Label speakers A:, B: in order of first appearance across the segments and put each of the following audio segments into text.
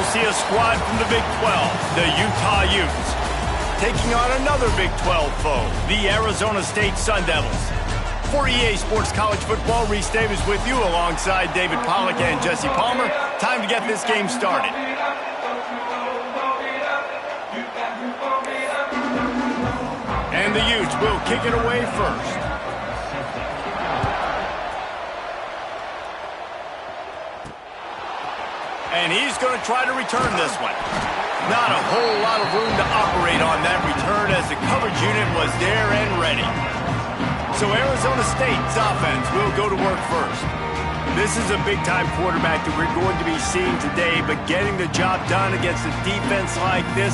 A: we'll see a squad from the Big 12, the Utah Utes, taking on another Big 12 foe, the Arizona State Sun Devils. For EA Sports College Football, Reese Davis with you alongside David Pollack and Jesse Palmer. Time to get this game started. And the Utes will kick it away first. And he's going to try to return this one. Not a whole lot of room to operate on that return as the coverage unit was there and ready. So Arizona State's offense will go to work first. This is a big-time quarterback that we're going to be seeing today, but getting the job done against a defense like this,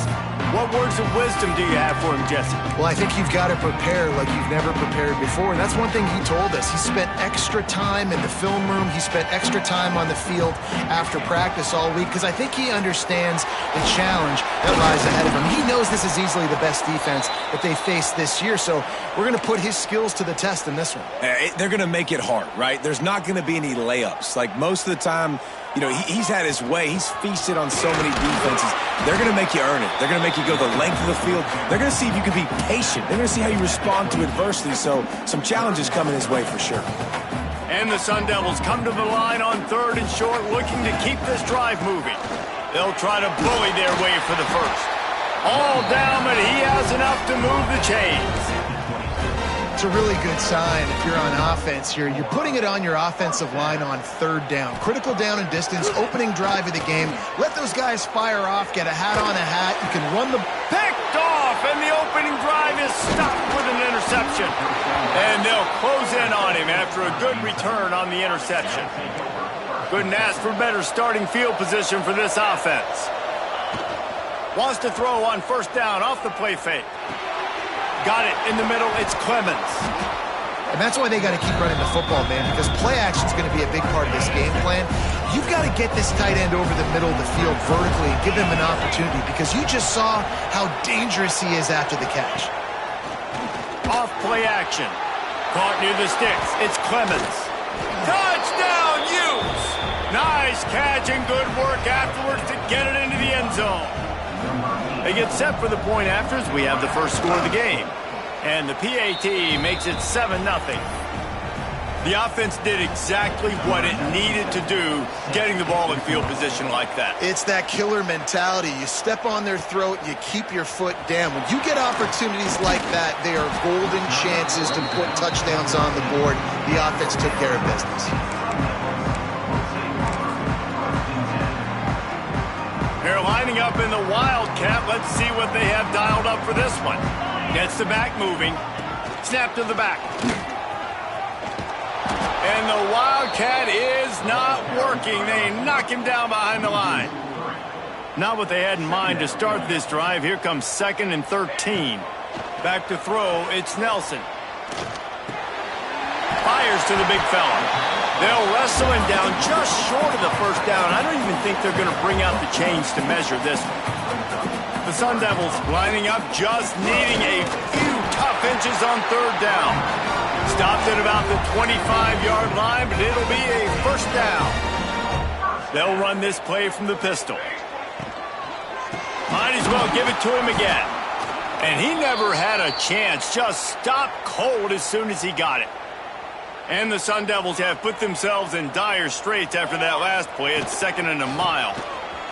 A: what words of wisdom do you have for him, Jesse?
B: Well, I think you've got to prepare like you've never prepared before, and that's one thing he told us. He spent extra time in the film room. He spent extra time on the field after practice all week because I think he understands the challenge that lies ahead of him. He knows this is easily the best defense that they face this year, so we're going to put his skills to the test in this one.
C: They're going to make it hard, right? There's not going to be any layups. Like most of the time, you know, he's had his way. He's feasted on so many defenses. They're going to make you earn it. They're going to make you go the length of the field. They're going to see if you can be patient. They're going to see how you respond to adversity. So some challenges coming his way for sure.
A: And the Sun Devils come to the line on 3rd and short, looking to keep this drive moving. They'll try to bully their way for the first. All down, but he has enough to move the chains.
B: It's a really good sign if you're on offense here. You're putting it on your offensive line on 3rd down. Critical down and distance, opening drive of the game. Let those guys fire off, get a hat on a hat. You can run the...
A: Picked off, and the opening drive is stopped with an interception. And they'll close in on him after a good return on the interception. Couldn't ask for better starting field position for this offense. Wants to throw on 1st down off the play fake. Got it in the middle. It's Clemens.
B: And that's why they got to keep running the football, man, because play action is going to be a big part of this game plan. You've got to get this tight end over the middle of the field vertically and give him an opportunity because you just saw how dangerous he is after the catch.
A: Off play action. Caught near the sticks. It's Clemens. Touchdown, Utes! Nice catch and good work afterwards to get it into the end zone. They get set for the point after as we have the first score of the game. And the PAT makes it 7-0. The offense did exactly what it needed to do, getting the ball in field position like that.
B: It's that killer mentality. You step on their throat, you keep your foot down. When you get opportunities like that, they are golden chances to put touchdowns on the board. The offense took care of business.
A: They're lining up in the Wildcat. Let's see what they have dialed up for this one. Gets the back moving. Snap to the back. And the Wildcat is not working. They knock him down behind the line. Not what they had in mind to start this drive. Here comes 2nd and 13. Back to throw. It's Nelson. Fires to the big fella. They'll wrestle him down just short of the 1st down. I don't even think they're going to bring out the chains to measure this one. The Sun Devils lining up, just needing a few tough inches on 3rd down. Stopped at about the 25-yard line, but it'll be a 1st down. They'll run this play from the pistol. Might as well give it to him again. And he never had a chance. Just stopped cold as soon as he got it. And the Sun Devils have put themselves in dire straits after that last play. It's 2nd and a mile.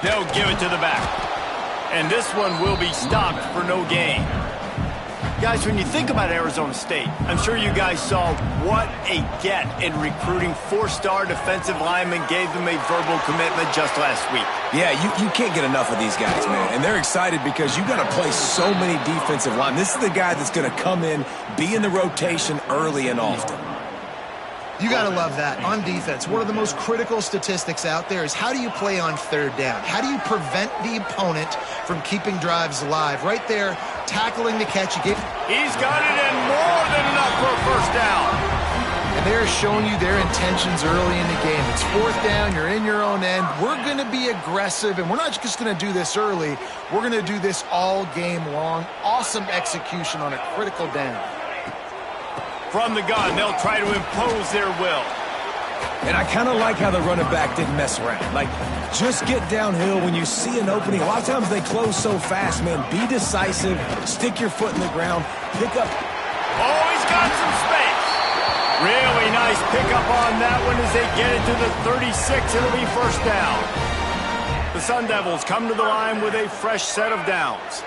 A: They'll give it to the back. And this one will be stopped for no gain. Guys, when you think about Arizona State, I'm sure you guys saw what a get in recruiting 4-star defensive linemen gave them a verbal commitment just last week.
C: Yeah, you can't get enough of these guys, man. And they're excited because you got to play so many defensive linemen. This is the guy that's going to come in, be in the rotation early and often.
B: You got to love that. On defense, one of the most critical statistics out there is how do you play on 3rd down? How do you prevent the opponent from keeping drives alive? Right there, tackling the catch.
A: He's got it in more than enough for a 1st down.
B: And they're showing you their intentions early in the game. It's 4th down. You're in your own end. We're going to be aggressive, and we're not just going to do this early. We're going to do this all game long. Awesome execution on a critical down.
A: From the gun, they'll try to impose their will.
C: And I kind of like how the running back didn't mess around. Like, just get downhill when you see an opening. A lot of times they close so fast, man. Be decisive. Stick your foot in the ground. Pick up.
A: Oh, he's got some space. Really nice pickup on that one as they get it to the 36. It'll be first down. The Sun Devils come to the line with a fresh set of downs.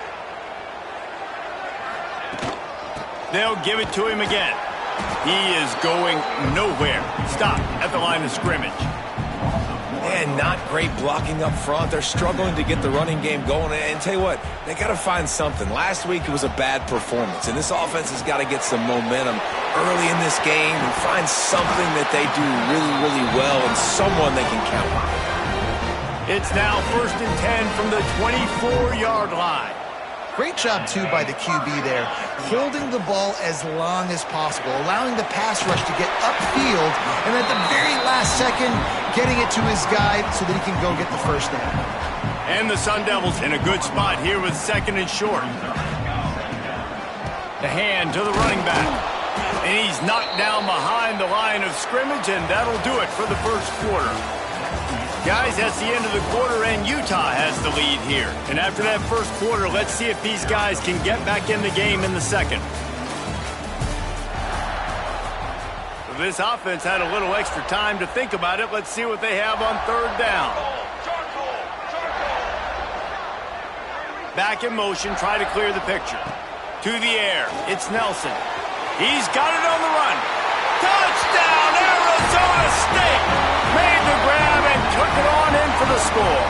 A: They'll give it to him again. He is going nowhere. Stop at the line of scrimmage.
C: Man, not great blocking up front. They're struggling to get the running game going. And tell you what, they got to find something. Last week it was a bad performance, and this offense has got to get some momentum early in this game and find something that they do really, really well and someone they can count on.
A: It's now 1st and 10 from the 24-yard line.
B: Great job, too, by the QB there, holding the ball as long as possible, allowing the pass rush to get upfield, and at the very last second, getting it to his guy so that he can go get the first down.
A: And the Sun Devils in a good spot here with 2nd and short. The hand to the running back. And he's knocked down behind the line of scrimmage, and that'll do it for the first quarter. Guys, that's the end of the quarter, and Utah has the lead here. And after that first quarter, let's see if these guys can get back in the game in the second. This offense had a little extra time to think about it. Let's see what they have on 3rd down. Back in motion, try to clear the picture. To the air, it's Nelson. He's got it on the run. Touchdown, Arizona State! Made the grab and took it on in for the score.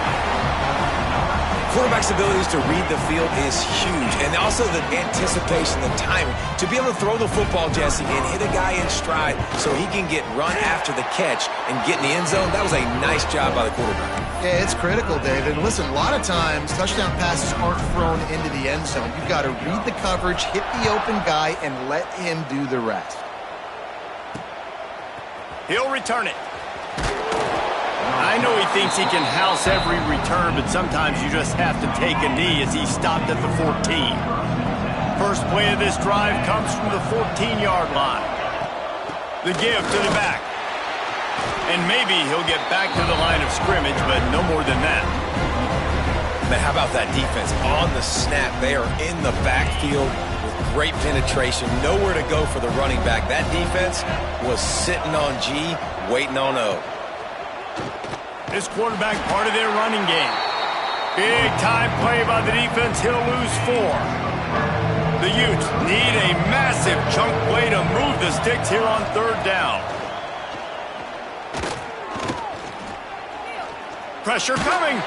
C: Quarterback's abilities to read the field is huge, and also the anticipation, the timing. To be able to throw the football, Jesse, and hit a guy in stride so he can get run after the catch and get in the end zone, that was a nice job by the quarterback.
B: Yeah, it's critical, David. And listen, a lot of times, touchdown passes aren't thrown into the end zone. You've got to read the coverage, hit the open guy, and let him do the rest.
A: He'll return it. I know he thinks he can house every return, but sometimes you just have to take a knee as he stopped at the 14. First play of this drive comes from the 14-yard line. The give to the back. And maybe he'll get back to the line of scrimmage, but no more than that.
C: Man, how about that defense? On the snap, they are in the backfield with great penetration. Nowhere to go for the running back. That defense was sitting on G, waiting on O.
A: This quarterback part of their running game. Big time play by the defense. He'll lose 4. The Utes need a massive chunk play to move the sticks here on 3rd down. Pressure coming.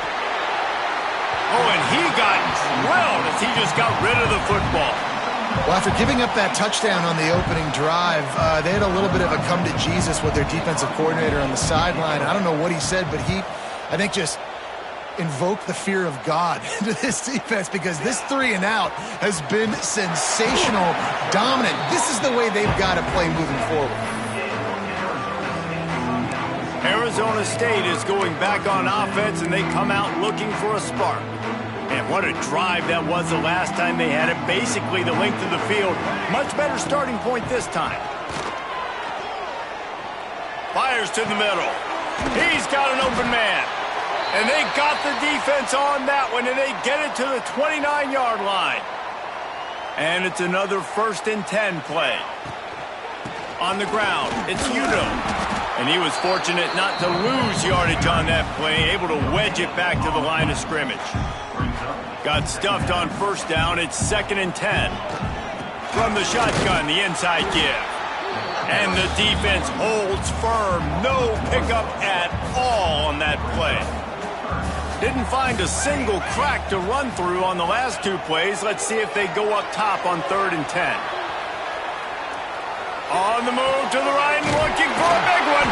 A: Oh, and he got drilled as he just got rid of the football.
B: Well, after giving up that touchdown on the opening drive, they had a little bit of a come to Jesus with their defensive coordinator on the sideline. I don't know what he said, but he, I think, just invoked the fear of God into this defense because this 3 and out has been sensational, dominant. This is the way they've got to play moving forward.
A: Arizona State is going back on offense, and they come out looking for a spark. And what a drive that was the last time they had it. Basically the length of the field. Much better starting point this time. Fires to the middle. He's got an open man. And they got the defense on that one, and they get it to the 29-yard line. And it's another 1st and 10 play. On the ground, it's Udo. And he was fortunate not to lose yardage on that play, able to wedge it back to the line of scrimmage. Got stuffed on 1st down. It's 2nd and 10. From the shotgun, the inside give. And the defense holds firm. No pickup at all on that play. Didn't find a single crack to run through on the last 2 plays. Let's see if they go up top on 3rd and 10. On the move to the right and looking for a big one.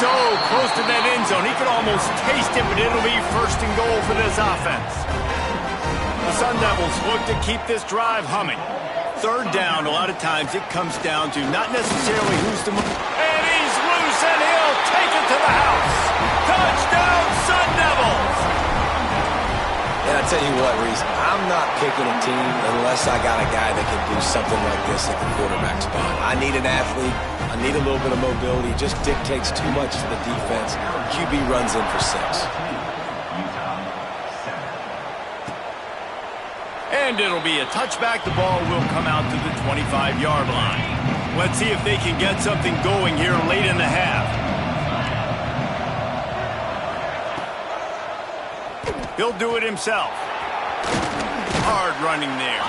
A: So close to that end zone. He could almost taste it, but it'll be 1st and goal for this offense. The Sun Devils look to keep this drive humming. 3rd down, a lot of times it comes down to not necessarily who's the... And he's loose, and he'll take it to the house. Touchdown, Sun Devils!
C: And I tell you what, Reese, I'm not picking a team unless I got a guy that can do something like this at the quarterback spot. I need an athlete. I need a little bit of mobility. It just dictates too much to the defense. QB runs in for 6.
A: And it'll be a touchback. The ball will come out to the 25-yard line. Let's see if they can get something going here late in the half. He'll do it himself. Hard running there.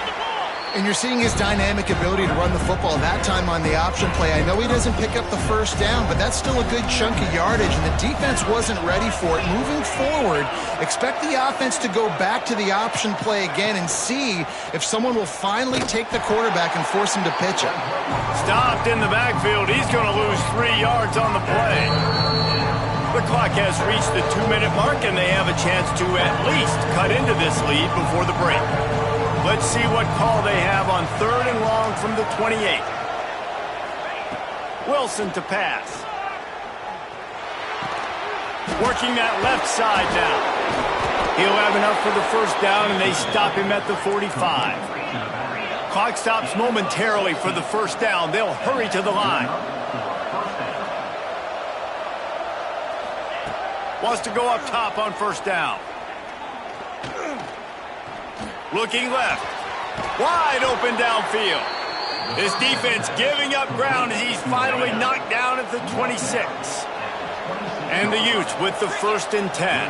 B: And you're seeing his dynamic ability to run the football, that time on the option play. I know he doesn't pick up the first down, but that's still a good chunk of yardage, and the defense wasn't ready for it. Moving forward, expect the offense to go back to the option play again and see if someone will finally take the quarterback and force him to pitch it.
A: Stopped in the backfield. He's going to lose 3 yards on the play. The clock has reached the 2-minute mark, and they have a chance to at least cut into this lead before the break. Let's see what call they have on 3rd and long from the 28. Wilson to pass. Working that left side now. He'll have enough for the first down, and they stop him at the 45. Clock stops momentarily for the first down. They'll hurry to the line. Wants to go up top on first down. Looking left. Wide open downfield. This defense giving up ground as he's finally knocked down at the 26. And the Utes with the 1st and 10.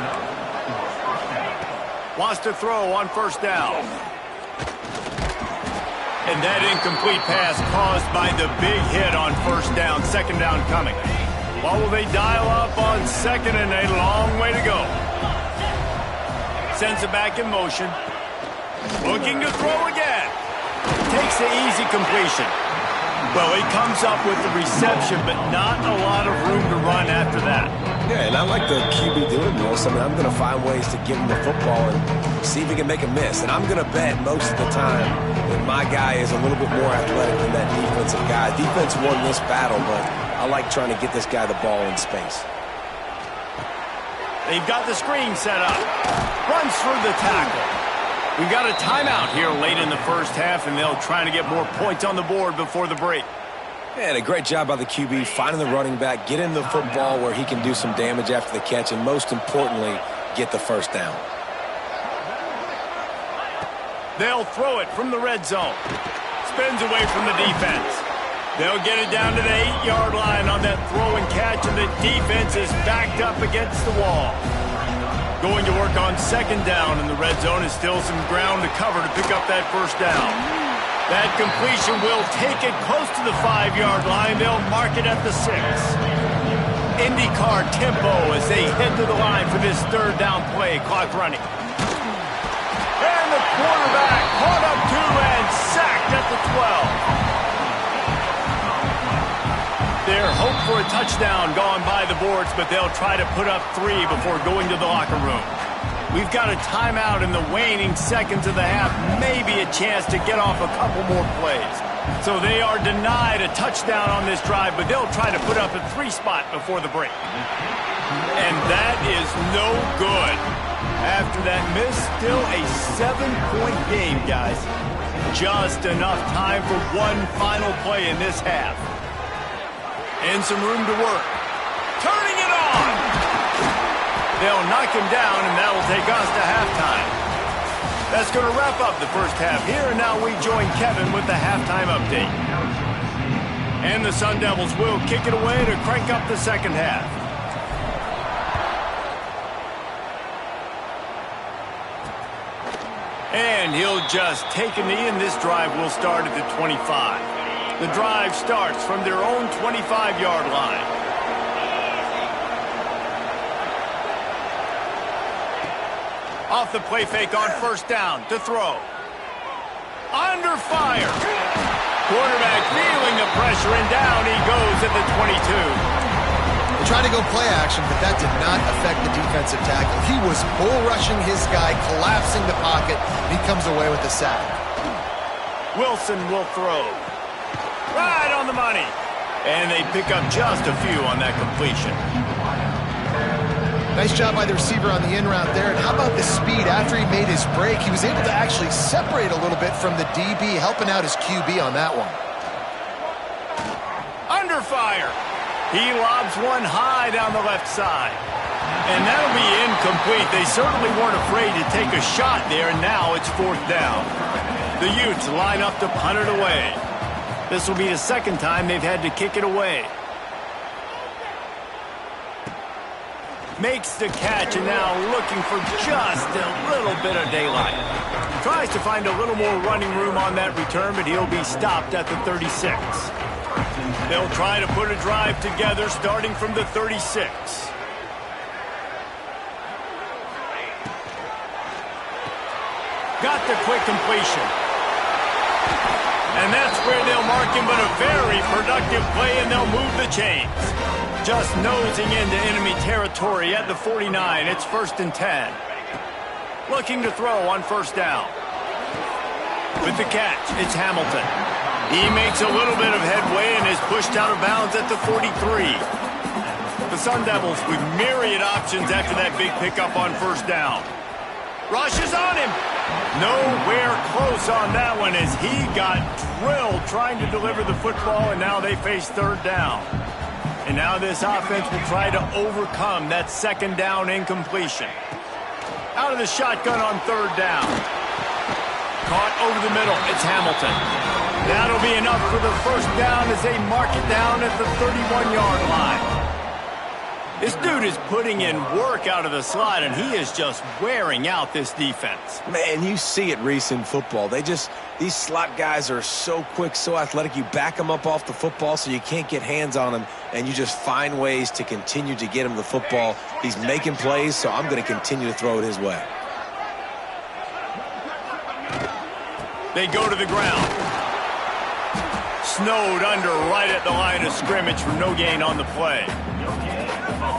A: Wants to throw on first down. And that incomplete pass caused by the big hit on first down. 2nd down coming. What will they dial up on 2nd and a long way to go? Sends it back in motion. Looking to throw again. Takes the easy completion. Well, he comes up with the reception, but not a lot of room to run after that.
C: Yeah, and I like the QB doing this. I mean, I'm going to find ways to give him the football and see if he can make a miss. And I'm going to bet most of the time that my guy is a little bit more athletic than that defensive guy. Defense won this battle, but I like trying to get this guy the ball in space.
A: They've got the screen set up. Runs through the tackle. We've got a timeout here late in the first half, and they'll try to get more points on the board before the break.
C: And a great job by the QB finding the running back, get him the football where he can do some damage after the catch, and most importantly, get the first down.
A: They'll throw it from the red zone. Spins away from the defense. They'll get it down to the 8-yard line on that throw and catch, and the defense is backed up against the wall. Going to work on 2nd down in the red zone is still some ground to cover to pick up that first down. That completion will take it close to the 5-yard line. They'll mark it at the 6. IndyCar tempo as they head to the line for this 3rd down play. Clock running. And the quarterback caught up to and sacked at the 12. Their hope for a touchdown gone by the boards, but they'll try to put up 3 before going to the locker room. We've got a timeout in the waning seconds of the half, maybe a chance to get off a couple more plays. So they are denied a touchdown on this drive, but they'll try to put up a 3 spot before the break. And that is no good. After that miss, still a 7-point game, guys. Just enough time for one final play in this half. And some room to work. Turning it on! They'll knock him down, and that'll take us to halftime. That's going to wrap up the first half here, and now we join Kevin with the halftime update. And the Sun Devils will kick it away to crank up the second half. And he'll just take a knee, and this drive will start at the 25. The drive starts from their own 25-yard line. Off the play fake on first down to throw. Under fire. Quarterback feeling the pressure, and down he goes at the 22.
B: They tried to go play action, but that did not affect the defensive tackle. He was bull rushing his guy, collapsing the pocket, and he comes away with the sack.
A: Wilson will throw. Right on the money. And they pick up just a few on that completion.
B: Nice job by the receiver on the in route there. And how about the speed? After he made his break, he was able to actually separate a little bit from the DB, helping out his QB on that one.
A: Under fire. He lobs one high down the left side. And that'll be incomplete. They certainly weren't afraid to take a shot there, and now it's 4th down. The Utes line up to punt it away. This will be the second time they've had to kick it away. Makes the catch, and now looking for just a little bit of daylight. Tries to find a little more running room on that return, but he'll be stopped at the 36. They'll try to put a drive together starting from the 36. Got the quick completion. And that's where they'll mark him, but a very productive play, and they'll move the chains. Just nosing into enemy territory at the 49. It's 1st and 10. Looking to throw on 1st down. With the catch, it's Hamilton. He makes a little bit of headway and is pushed out of bounds at the 43. The Sun Devils with myriad options after that big pickup on 1st down. Rushes on him. Nowhere close on that one as he got drilled trying to deliver the football, and now they face 3rd down. And now this offense will try to overcome that 2nd down incompletion. Out of the shotgun on 3rd down. Caught over the middle. It's Hamilton. That'll be enough for the 1st down as they mark it down at the 31-yard line. This dude is putting in work out of the slot, and he is just wearing out this defense.
C: Man, you see it, Reese, in football. These slot guys are so quick, so athletic. You back them up off the football so you can't get hands on them, and you just find ways to continue to get him the football. He's making plays, so I'm going to continue to throw it his way.
A: They go to the ground. Snowed under right at the line of scrimmage for no gain on the play.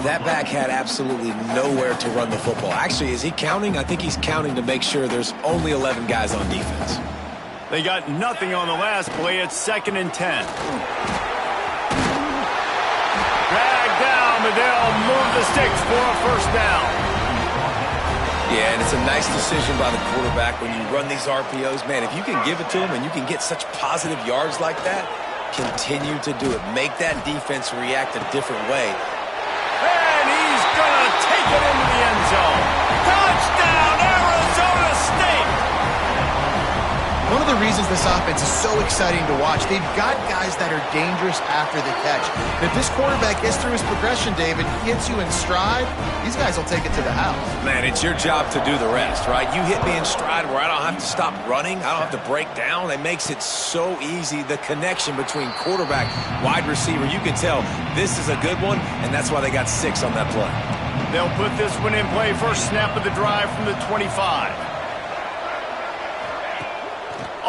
C: That back had absolutely nowhere to run the football. Actually, is he counting? I think he's counting to make sure there's only 11 guys on defense.
A: They got nothing on the last play. It's 2nd and 10. Dragged down, but they'll move the sticks for a 1st down.
C: Yeah, and it's a nice decision by the quarterback when you run these RPOs. Man, if you can give it to him and you can get such positive yards like that, continue to do it. Make that defense react a different way.
A: And he's going to take it into the end zone. Touchdown, Arizona State!
B: One of the reasons this offense is so exciting to watch, they've got guys that are dangerous after the catch. If this quarterback gets through his progression, David, he hits you in stride, these guys will take it to the house.
C: Man, it's your job to do the rest, right? You hit me in stride where I don't have to stop running. I don't have to break down. It makes it so easy. The connection between quarterback, wide receiver, you can tell this is a good one, and that's why they got 6 on that play.
A: They'll put this one in play. First snap of the drive from the 25.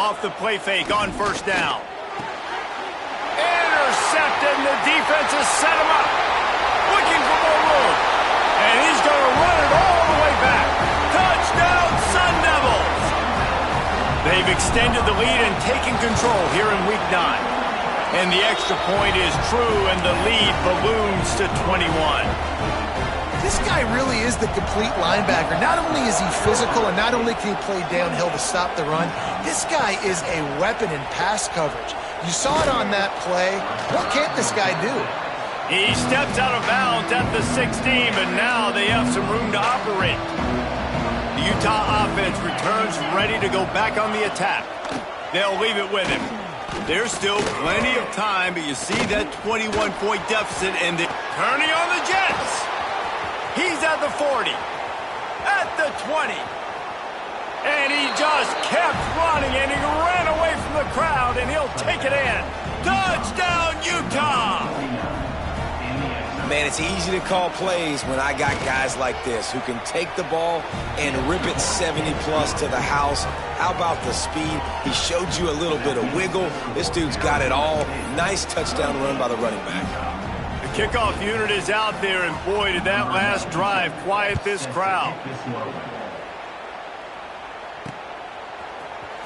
A: Off the play fake on 1st down. Intercepted, and the defense has set him up. Looking for more room. And he's going to run it all the way back. Touchdown, Sun Devils! They've extended the lead and taken control here in Week 9. And the extra point is true, and the lead balloons to 21.
B: This guy really is the complete linebacker. Not only is he physical and not only can he play downhill to stop the run, this guy is a weapon in pass coverage. You saw it on that play. What can't this guy do?
A: He steps out of bounds at the 16, but now they have some room to operate. The Utah offense returns ready to go back on the attack. They'll leave it with him. There's still plenty of time, but you see that 21-point deficit and they're turning on the Jets. He's at the 40, at the 20, and he just kept running, and he ran away from the crowd, and he'll take it in. Touchdown, Utah!
C: Man, it's easy to call plays when I got guys like this who can take the ball and rip it 70-plus to the house. How about the speed? He showed you a little bit of wiggle. This dude's got it all. Nice touchdown run by the running back.
A: Kickoff unit is out there, and boy, did that last drive quiet this crowd.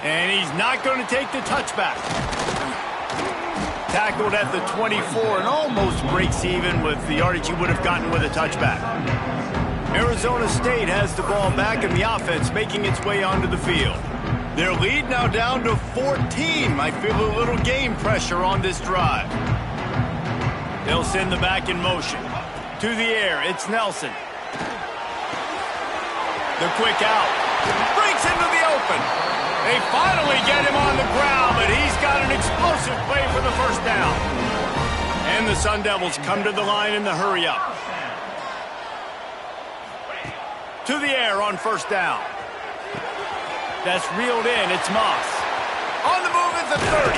A: And he's not going to take the touchback. Tackled at the 24 and almost breaks even with the yardage he would have gotten with a touchback. Arizona State has the ball back and the offense making its way onto the field. Their lead now down to 14. Might feel a little game pressure on this drive. They'll send the back in motion. To the air, it's Nelson. The quick out. Breaks into the open. They finally get him on the ground, but he's got an explosive play for the first down. And the Sun Devils come to the line in the hurry-up. To the air on first down. That's reeled in. It's Moss. On the move at the 30.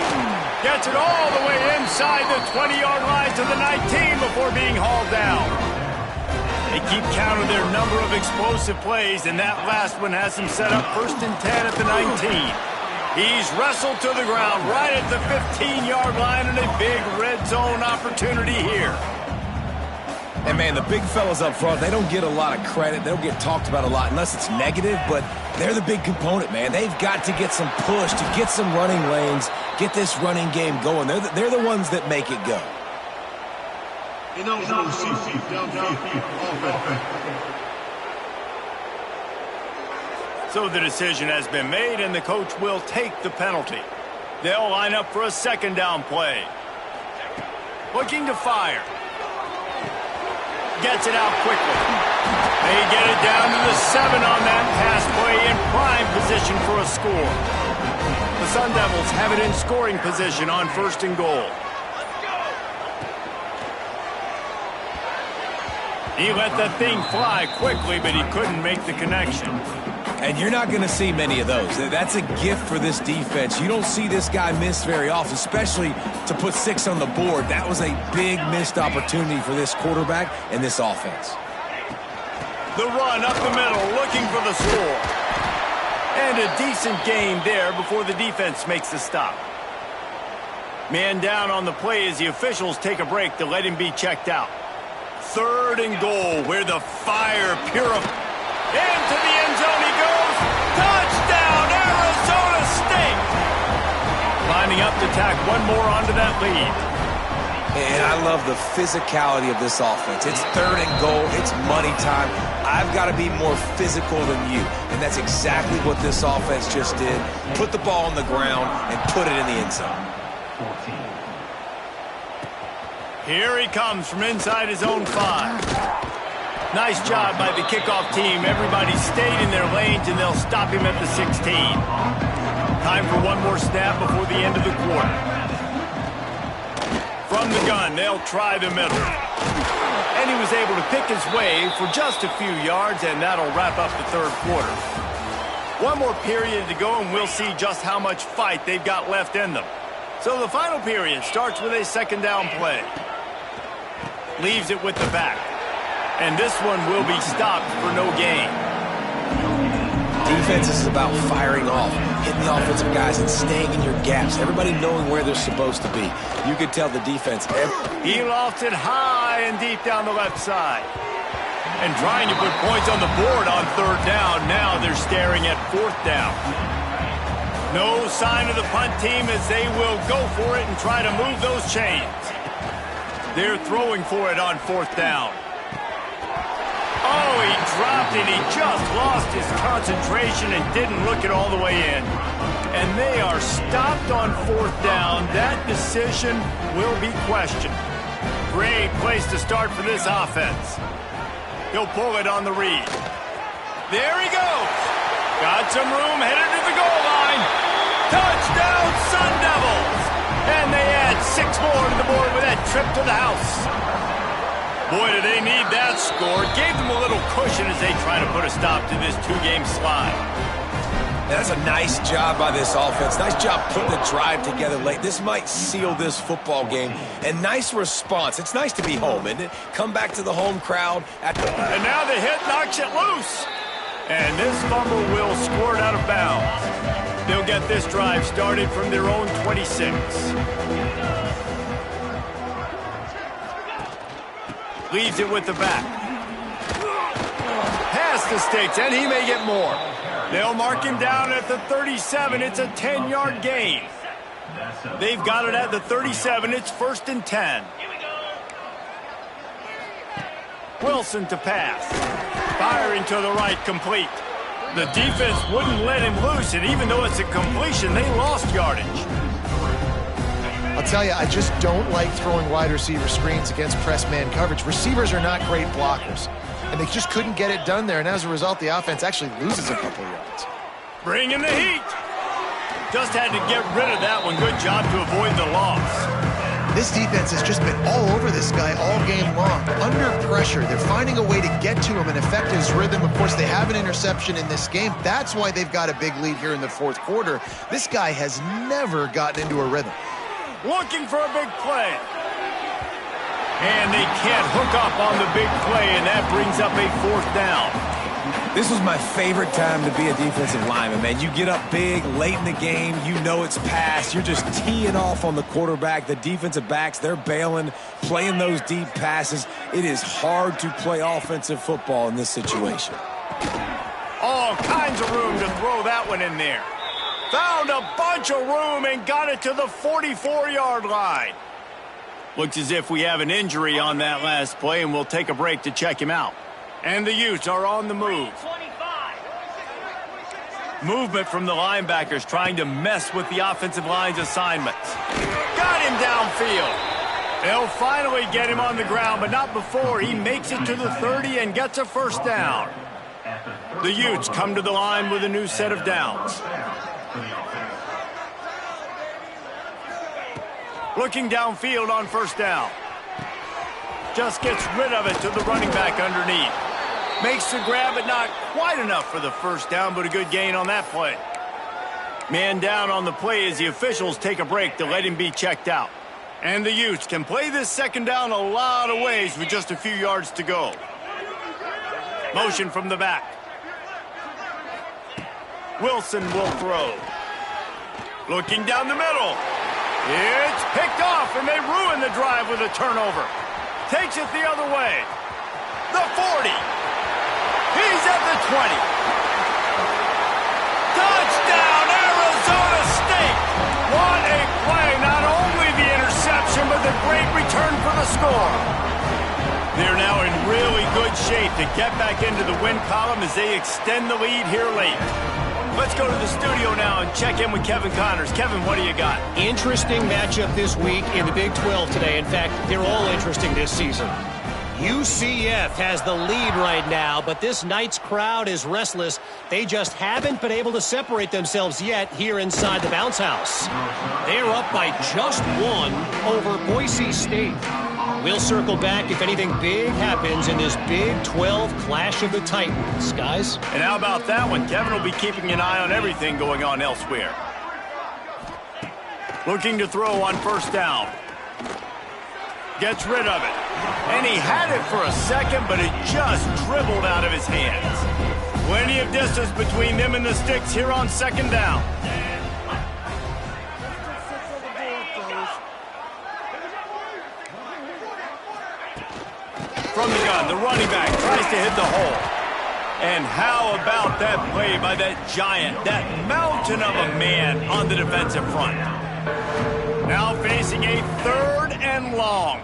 A: Gets it all the way inside the 20-yard line to the 19 before being hauled down. They keep count of their number of explosive plays, and that last one has them set up 1st and 10 at the 19. He's wrestled to the ground right at the 15-yard line, and a big red zone opportunity here.
C: And, man, the big fellas up front, they don't get a lot of credit. They don't get talked about a lot unless it's negative, but they're the big component, man. They've got to get some push, to get some running lanes, get this running game going. They're the ones that make it go.
A: So the decision has been made, and the coach will take the penalty. They'll line up for a second down play. Looking to fire. Gets it out quickly. They get it down to the 7 on that pass play in prime position for a score. The Sun Devils have it in scoring position on 1st and goal. He let that thing fly quickly, but he couldn't make the connection.
C: And you're not going to see many of those. That's a gift for this defense. You don't see this guy miss very often, especially to put 6 on the board. That was a big missed opportunity for this quarterback and this offense.
A: The run up the middle, looking for the score. And a decent gain there before the defense makes the stop. Man down on the play as the officials take a break to let him be checked out. 3rd and goal, where the fire purifies. Into the end zone he goes. Touchdown, Arizona State! Lining up to tack one more onto that lead.
C: And I love the physicality of this offense. It's 3rd and goal. It's money time. I've got to be more physical than you. And that's exactly what this offense just did. Put the ball on the ground and put it in the end zone.
A: Here he comes from inside his own 5. Nice job by the kickoff team. Everybody stayed in their lanes, and they'll stop him at the 16. Time for one more snap before the end of the quarter. From the gun, they'll try the middle. And he was able to pick his way for just a few yards, and that'll wrap up the 3rd quarter. One more period to go, and we'll see just how much fight they've got left in them. So the final period starts with a 2nd down play. Leaves it with the back. And this one will be stopped for no gain.
C: Defense is about firing off, hitting the offensive guys and staying in your gaps. Everybody knowing where they're supposed to be. You could tell the defense.
A: He lofts it high and deep down the left side. And trying to put points on the board on 3rd down. Now they're staring at 4th down. No sign of the punt team as they will go for it and try to move those chains. They're throwing for it on 4th down. Oh, he dropped it. He just lost his concentration and didn't look it all the way in. And they are stopped on 4th down. That decision will be questioned. Great place to start for this offense. He'll pull it on the read. There he goes. Got some room, headed to the goal line. Touchdown, Sun Devils. And they add 6 more to the board with that trip to the house. Boy, do they need that score. Gave them a little cushion as they try to put a stop to this 2-game slide.
C: That's a nice job by this offense. Nice job putting the drive together late. This might seal this football game. And nice response. It's nice to be home, isn't it? Come back to the home crowd.
A: And now the hit knocks it loose. And this fumble will squirt out of bounds. They'll get this drive started from their own 26. Leaves it with the back. Past the sticks, and he may get more. They'll mark him down at the 37. It's a 10-yard gain. They've got it at the 37. It's 1st and 10. Wilson to pass. Firing to the right, complete. The defense wouldn't let him loose, and even though it's a completion, they lost yardage.
B: I'll tell you, I just don't like throwing wide receiver screens against press man coverage. Receivers are not great blockers, and they just couldn't get it done there, and as a result, the offense actually loses a couple yards.
A: Bringing the heat. Just had to get rid of that one. Good job to avoid the loss.
B: This defense has just been all over this guy all game long. Under pressure, they're finding a way to get to him and affect his rhythm. Of course, they have an interception in this game. That's why they've got a big lead here in the fourth quarter. This guy has never gotten into a rhythm.
A: Looking for a big play. And they can't hook up on the big play, and that brings up a fourth down.
C: This was my favorite time to be a defensive lineman, man. You get up big, late in the game, you know it's past. You're just teeing off on the quarterback. The defensive backs, they're bailing, playing those deep passes. It is hard to play offensive football in this situation.
A: All kinds of room to throw that one in there. Found a bunch of room and got it to the 44-yard line. Looks as if we have an injury on that last play, and we'll take a break to check him out. And the Utes are on the move. Movement from the linebackers trying to mess with the offensive line's assignments. Got him downfield. They'll finally get him on the ground, but not before he makes it to the 30 and gets a first down. The Utes come to the line with a new set of downs. Looking downfield on first down. Just gets rid of it to the running back underneath. Makes the grab, but not quite enough for the first down, but a good gain on that play. Man down on the play as the officials take a break to let him be checked out. And the Utes can play this second down a lot of ways with just a few yards to go. Motion from the back. Wilson will throw. Looking down the middle. It's picked off, and they ruin the drive with a turnover. Takes it the other way. The 40. He's at the 20. Touchdown, Arizona State. What a play. Not only the interception, but the great return for the score. They're now in really good shape to get back into the win column as they extend the lead here late. Let's go to the studio now and check in with Kevin Connors. Kevin, what do you got?
D: Interesting matchup this week in the Big 12 today. In fact, they're all interesting this season. UCF has the lead right now, but this Knights crowd is restless. They just haven't been able to separate themselves yet here inside the bounce house. They're up by just one over Boise State. We'll circle back if anything big happens in this Big 12 Clash of the Titans, guys.
A: And how about that one? Kevin will be keeping an eye on everything going on elsewhere. Looking to throw on first down. Gets rid of it. And he had it for a second, but it just dribbled out of his hands. Plenty of distance between them and the sticks here on second down. From the gun, the running back tries to hit the hole. And how about that play by that giant, that mountain of a man on the defensive front. Now facing a third and long.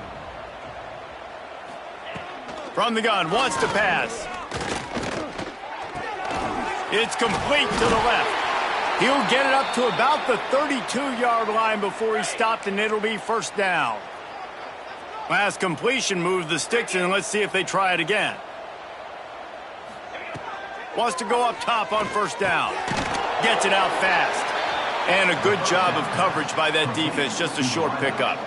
A: From the gun, wants to pass. It's complete to the left. He'll get it up to about the 32-yard line before he's stopped, and it'll be first down. Last completion moved the sticks, and let's see if they try it again. Wants to go up top on first down. Gets it out fast. And a good job of coverage by that defense, just a short pickup.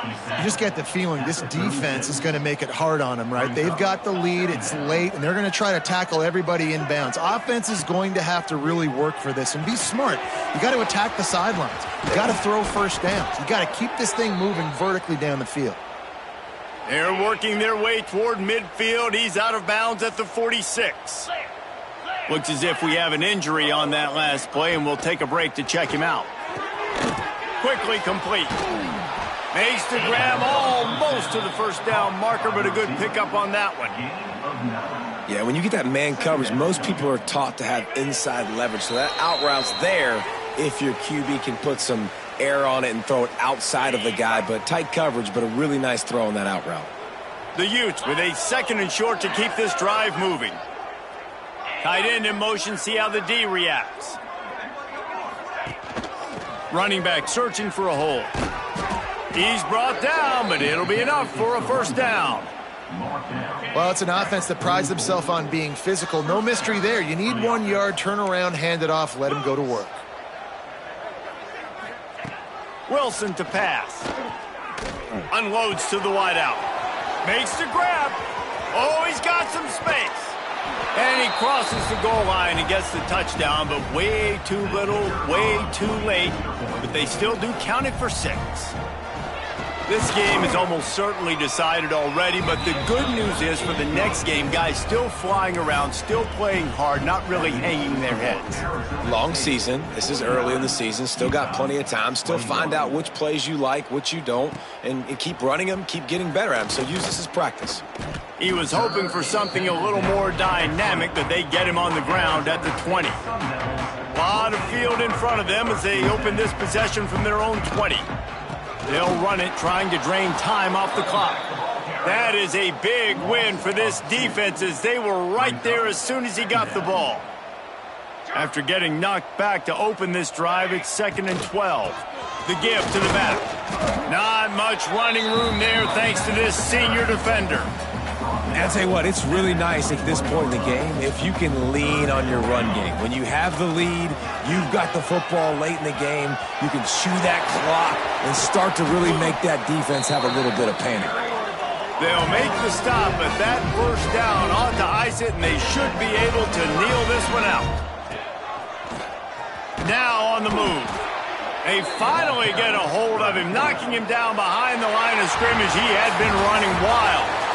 B: You just get the feeling this defense is going to make it hard on them, right? They've got the lead, it's late, and they're going to try to tackle everybody inbounds. Offense is going to have to really work for this and be smart. You got to attack the sidelines. You got to throw first downs. You got to keep this thing moving vertically down the field.
A: They're working their way toward midfield. He's out of bounds at the 46. Looks as if we have an injury on that last play, and we'll take a break to check him out. Quickly complete. Makes the grab almost to the first down marker, but a good pickup on that one.
C: Yeah, when you get that man coverage, most people are taught to have inside leverage. So that out route's there if your QB can put some air on it and throw it outside of the guy. But tight coverage, but a really nice throw on that out route.
A: The Utes with a 2nd and short to keep this drive moving. Tight end in motion, see how the D reacts. Running back searching for a hole. He's brought down, but it'll be enough for a first down.
B: Well, it's an offense that prides themselves on being physical. No mystery there. You need 1 yard, turn around, hand it off, let him go to work.
A: Wilson to pass. Unloads to the wideout. Makes the grab. Oh, he's got some space. And he crosses the goal line and gets the touchdown, but way too little, way too late. But they still do count it for 6. This game is almost certainly decided already, but the good news is for the next game, guys still flying around, still playing hard, not really hanging their heads.
C: Long season. This is early in the season. Still got plenty of time. Still find out which plays you like, which you don't, and keep running them, keep getting better at them. So use this as practice.
A: He was hoping for something a little more dynamic, but they get him on the ground at the 20. A lot of field in front of them as they open this possession from their own 20. They'll run it, trying to drain time off the clock. That is a big win for this defense as they were right there as soon as he got the ball. After getting knocked back to open this drive, it's 2nd and 12. The give to the back. Not much running room there thanks to this senior defender.
C: And I'll tell you what, it's really nice at this point in the game if you can lean on your run game. When you have the lead, you've got the football late in the game, you can chew that clock and start to really make that defense have a little bit of panic.
A: They'll make the stop, but that first down ought to ice it, and they should be able to kneel this one out. Now on the move. They finally get a hold of him, knocking him down behind the line of scrimmage. He had been running wild.